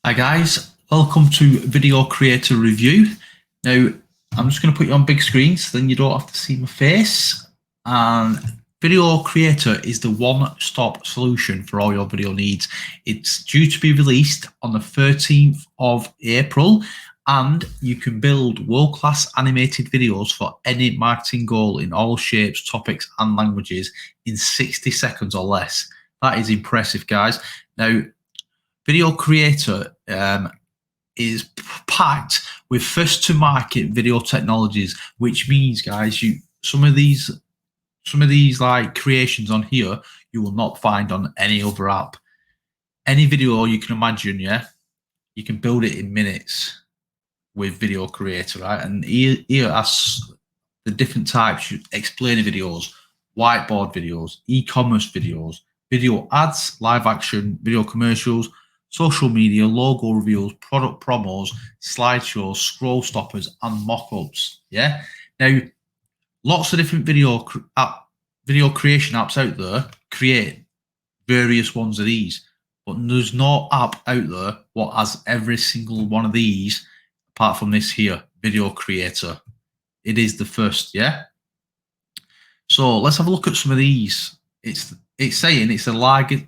Hi guys, welcome to Video Creator Review. Now, I'm just going to put you on big screen so then you don't have to see my face. And Video Creator is the one-stop solution for all your video needs. It's due to be released on the 13th of April, and you can build world-class animated videos for any marketing goal in all shapes, topics, and languages in 60 seconds or less. That is impressive, guys. Now, Video Creator is packed with first-to-market video technologies, which means, guys, some of these like creations on here you will not find on any other app. Any video you can imagine, yeah, you can build it in minutes with Video Creator, right? And here as the different types, explainer videos, whiteboard videos, e-commerce videos, video ads, live action, video commercials, social media, logo reveals, product promos, slideshows, scroll stoppers, and mock-ups. Yeah. Now, lots of different video creation apps out there create various ones of these, but there's no app out there what has every single one of these apart from this here, Video Creator. It is the first, yeah. So let's have a look at some of these. It's saying it's the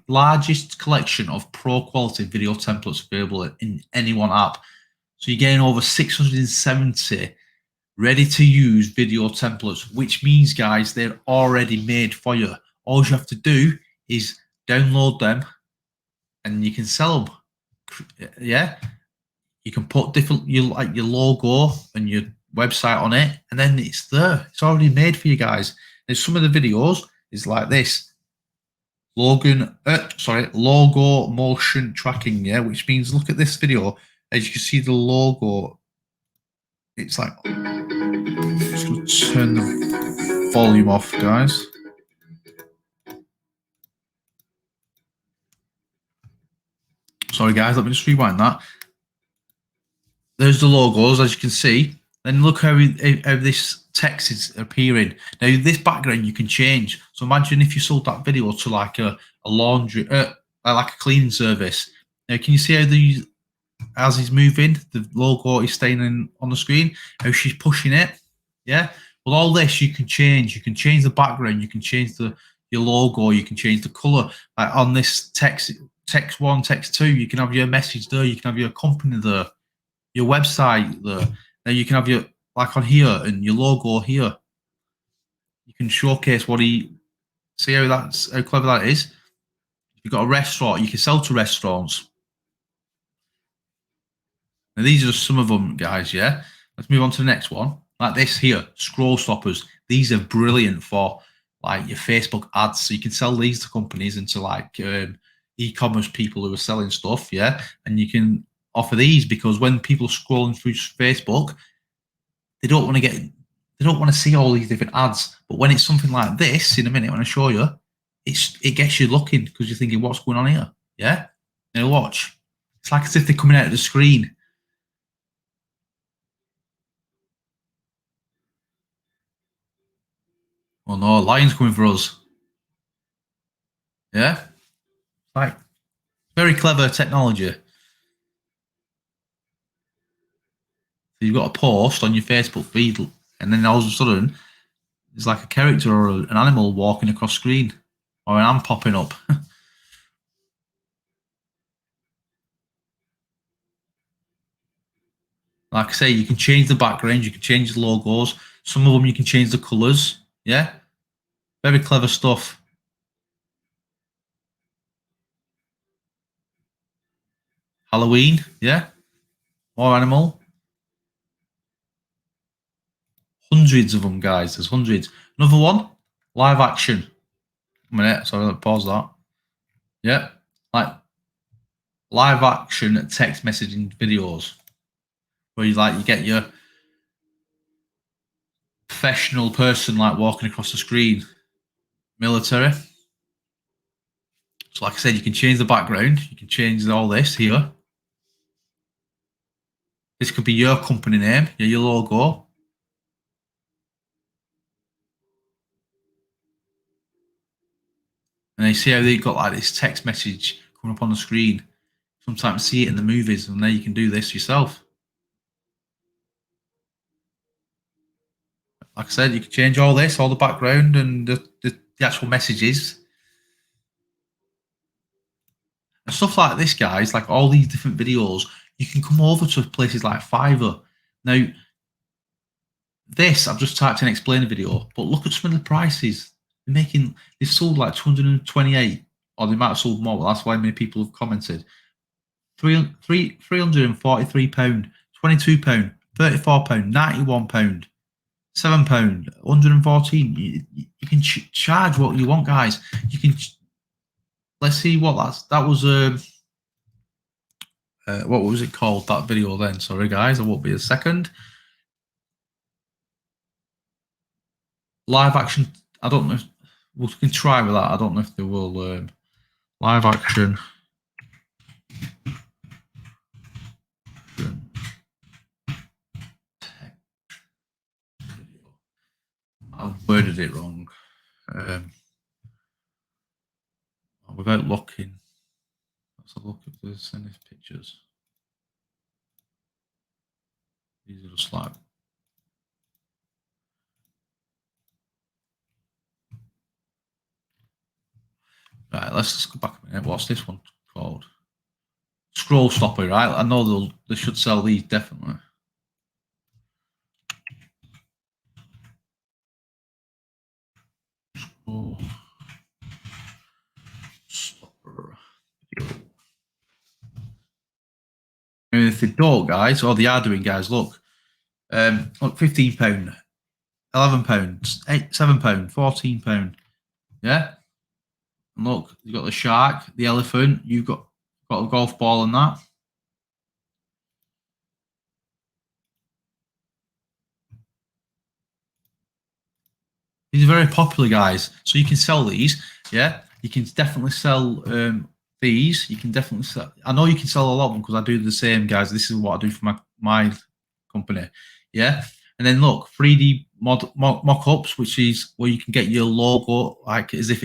largest collection of pro quality video templates available in any one app. So you're getting over 670 ready to use video templates, which means, guys, they're already made for you. All you have to do is download them and you can sell them. Yeah. You can put different your logo and your website on it, and then it's there. It's already made for you guys. And some of the videos is like this. Logo motion tracking, yeah, which means look at this video. As you can see the logo, it's like, just gonna turn the volume off, guys. Sorry guys, let me just rewind that. There's the logos, as you can see. Then look how this text is appearing. Now, this background you can change. So imagine if you sold that video to like a laundry, like a cleaning service. Now, can you see how as he's moving, the logo is staying on the screen? How she's pushing it? Yeah. Well, all this you can change. You can change the background. You can change your logo. You can change the color. Like on this text one, text two, you can have your message there. You can have your company there, your website there. Now you can have your, like on here, and your logo here. You can showcase what see how clever that is. If you've got a restaurant, you can sell to restaurants. Now these are just some of them, guys, yeah? Let's move on to the next one. Like this here, scroll stoppers. These are brilliant for like your Facebook ads. So you can sell these to companies and to like e-commerce people who are selling stuff, yeah? And you can offer these because when people are scrolling through Facebook, they don't want to see all these different ads. But when it's something like this, in a minute when I show you, it gets you looking because you're thinking, what's going on here? Yeah? Now watch. It's like as if they're coming out of the screen. Oh no, lion's coming for us. Yeah? Like, very clever technology. So you've got a post on your Facebook feed, and then all of a sudden, there's like a character or an animal walking across screen, or an hand popping up. Like I say, you can change the background, you can change the logos. Some of them you can change the colors. Yeah? Very clever stuff. Halloween, yeah? More animal. Hundreds of them, guys. There's hundreds. Another one, live action. A minute, sorry, let me pause that. Yeah, like live action text messaging videos where you get your professional person like walking across the screen. Military. So like I said, you can change the background. You can change all this here. This could be your company name, your logo. And you see how they got like this text message coming up on the screen. sometimes see it in the movies, and now you can do this yourself. Like I said, you can change all this, all the background and the actual messages. And stuff like this, guys, like all these different videos, you can come over to places like Fiverr. Now, this, I've just typed in explain a video, but look at some of the prices. They've sold like 228, or they might have sold more, but that's why many people have commented. £343, £22, £34, £91, £7, 114. You can charge what you want, guys. You can. Let's see what that was. What was it called? That video then? Sorry, guys, I won't be a second. Live action. I don't know. We can try with that. I don't know if they will. Live action. I've worded it wrong. Without looking, let's have a look if there's any pictures. These are just like. Right, let's just go back a minute. What's this one called? Scroll stopper, right? I know they should sell these definitely. Scroll stopper. And if they don't, guys, or they are doing, guys, look, look, £15, £11, £7, £14. Yeah. And look, you've got the shark, the elephant, you've got a golf ball and that. These are very popular, guys. So you can sell these. Yeah. You can definitely sell these. You can definitely sell. I know you can sell a lot of them because I do the same, guys. This is what I do for my company. Yeah. And then look, 3D mock-ups, which is where you can get your logo like as if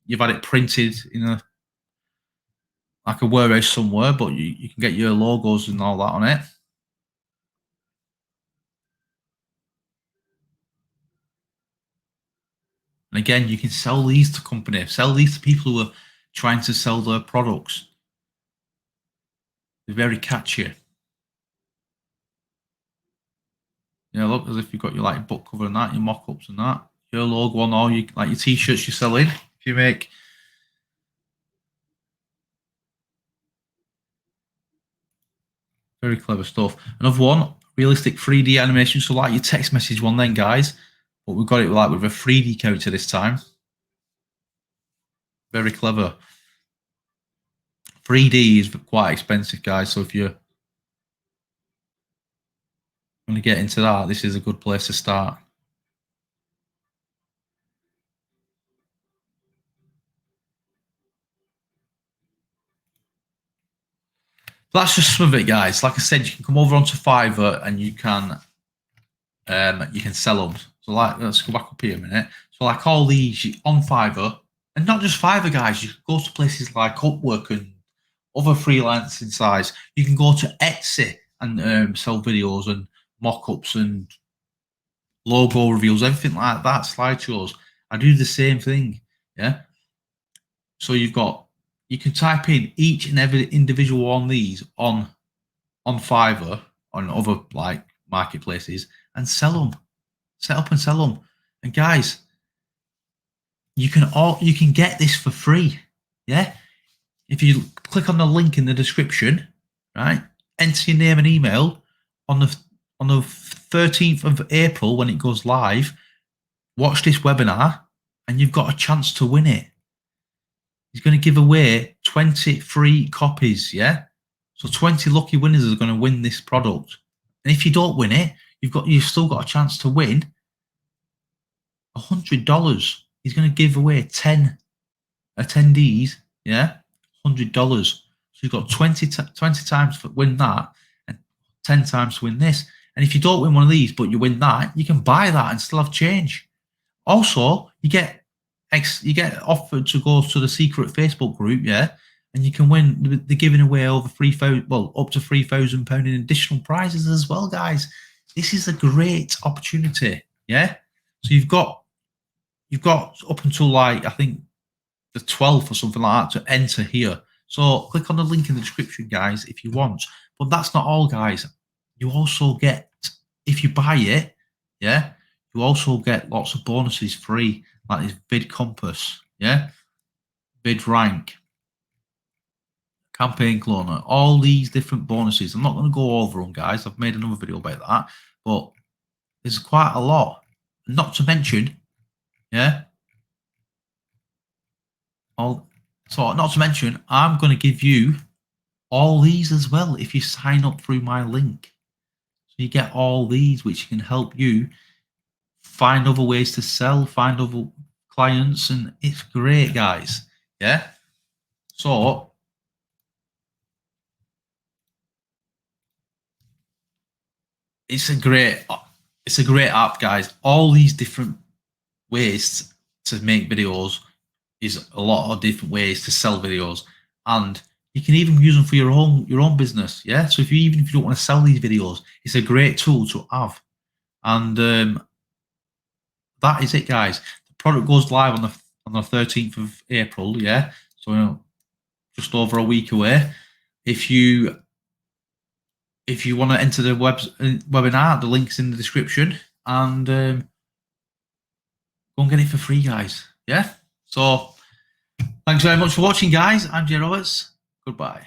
you've had it printed in like a warehouse somewhere, but you can get your logos and all that on it. And again, you can sell these to companies, sell these to people who are trying to sell their products. They're very catchy. You know, look, as if you've got your like book cover and that, your mock-ups and that, your logo on all your like your t-shirts you're selling. If you make very clever stuff. Another one, realistic 3D animation. So like your text message one then, guys. But we've got it like with a 3D character this time. Very clever. 3D is quite expensive, guys. So if you're going to get into that, this is a good place to start. That's just some of it, guys. Like I said, you can come over onto Fiverr and you can sell them. So like, let's go back up here a minute. So like all these on Fiverr, and not just Fiverr, guys. You can go to places like Upwork and other freelancing sites. You can go to Etsy and sell videos and mock-ups and logo reveals, everything like that, slideshows. I do the same thing. Yeah. So you can type in each and every individual one of these on Fiverr, on other like marketplaces, and sell them. Set up and sell them. And guys, you can get this for free. Yeah. If you click on the link in the description, right, enter your name and email on the 13th of April when it goes live, watch this webinar and you've got a chance to win it. He's going to give away 20 free copies, yeah? So 20 lucky winners are going to win this product. And if you don't win it, you've still got a chance to win $100. He's going to give away 10 attendees, yeah? $100. So you've got 20 times to win that and 10 times to win this. And if you don't win one of these, but you win that, you can buy that and still have change. Also, you get offered to go to the secret Facebook group, yeah? and you can win. They're giving away over £3,000, well, up to £3,000 in additional prizes as well, guys. This is a great opportunity. Yeah. So you've got up until, like, I think the 12th or something like that to enter here. So click on the link in the description, guys, if you want. But that's not all, guys. You also get, if you buy it, yeah, you also get lots of bonuses free, like this Vid Compass, yeah, Vid Rank, Campaign Cloner, all these different bonuses. I'm not going to go over them, guys. I've made another video about that, but there's quite a lot. Not to mention, yeah, not to mention, I'm going to give you all these as well if you sign up through my link. So you get all these, which can help you find other ways to sell, find other clients, and it's great, guys. Yeah. So it's a great app, guys. All these different ways to make videos is a lot of different ways to sell videos, and you can even use them for your own business. Yeah. So even if you don't want to sell these videos, it's a great tool to have. And that is it, guys. The product goes live on the 13th of April. Yeah. So just over a week away. If you want to enter the webinar, the link's in the description, and go and get it for free, guys. Yeah. So thanks very much for watching, guys. I'm Jay Roberts. Goodbye.